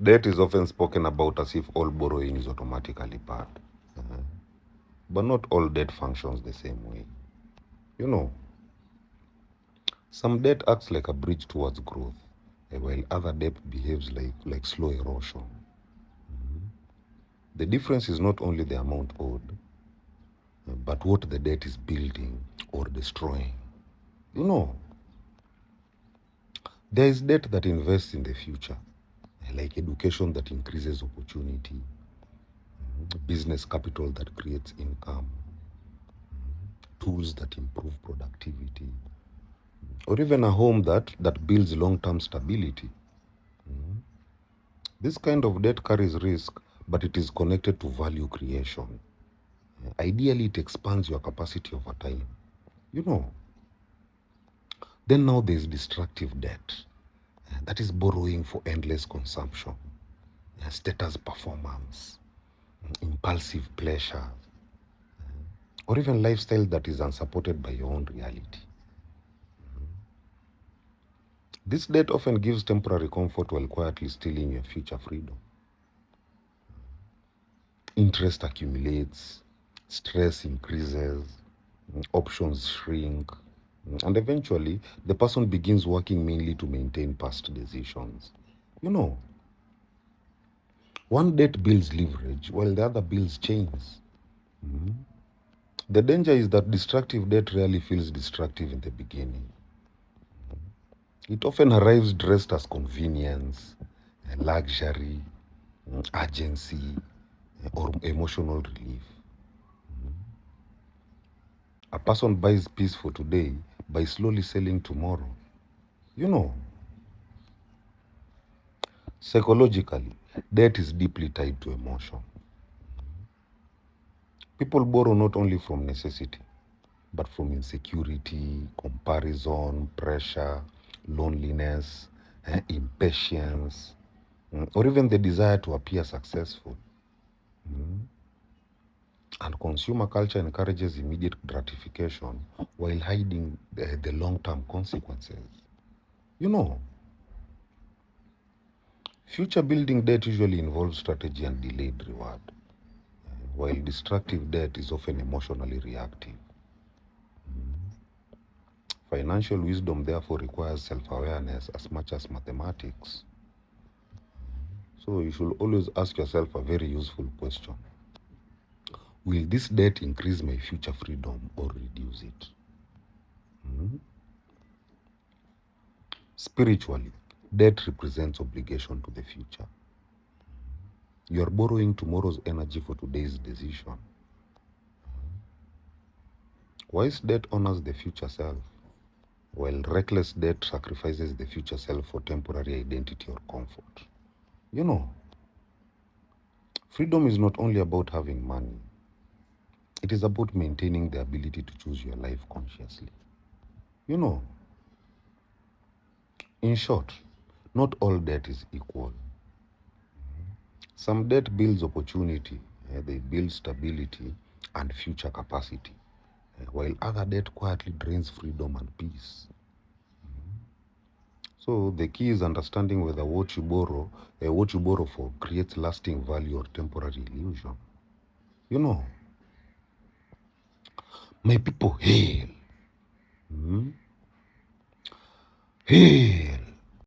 Debt is often spoken about as if all borrowing is automatically bad. Uh-huh. But not all debt functions the same way. You know, some debt acts like a bridge towards growth, while other debt behaves like slow erosion. Mhm. The difference is not only the amount owed, but what the debt is building or destroying. You know, there is debt that invests in the future, like education that increases opportunity, business capital that creates income, tools that improve productivity, or even a home that builds long-term stability. Mhm. This kind of debt carries risk, but it is connected to value creation. Ideally, it expands your capacity over time. You know, then now there's destructive debt. That is borrowing for endless consumption, status performance, impulsive pleasure, or even lifestyle that is unsupported by your own reality. This debt often gives temporary comfort while quietly stealing your future freedom. Interest accumulates, stress increases, options shrink, and eventually the person begins working mainly to maintain past decisions. You know, one debt builds leverage while the other builds chains. Mhm. The danger is that destructive debt rarely feels destructive in the beginning. It often arrives dressed as convenience, luxury, urgency, or emotional relief. A person buys peace for today by slowly selling tomorrow. You know, psychologically, debt is deeply tied to emotion. People borrow not only from necessity, but from insecurity, comparison, pressure, loneliness, impatience, or even the desire to appear successful. Mm. And consumer culture encourages immediate gratification while hiding the long term consequences. You know, future building debt usually involves strategy and delayed reward, while destructive debt is often emotionally reactive. Financial wisdom therefore requires self awareness as much as mathematics. So you should always ask yourself a very useful question: will this debt increase my future freedom or reduce it? Mhm. Spiritually, debt represents obligation to the future. You are borrowing tomorrow's energy for today's decision. Wise debt honors the future self, while reckless debt sacrifices the future self for temporary identity or comfort. You know, freedom is not only about having money, it is about maintaining the ability to choose your life consciously. You know, in short, not all debt is equal. Some debt builds opportunity, they build stability and future capacity, while other debt quietly drains freedom and peace. So the key is understanding whether what you borrow for creates lasting value or temporary illusion. You know, my people, hail, hmm? Hail.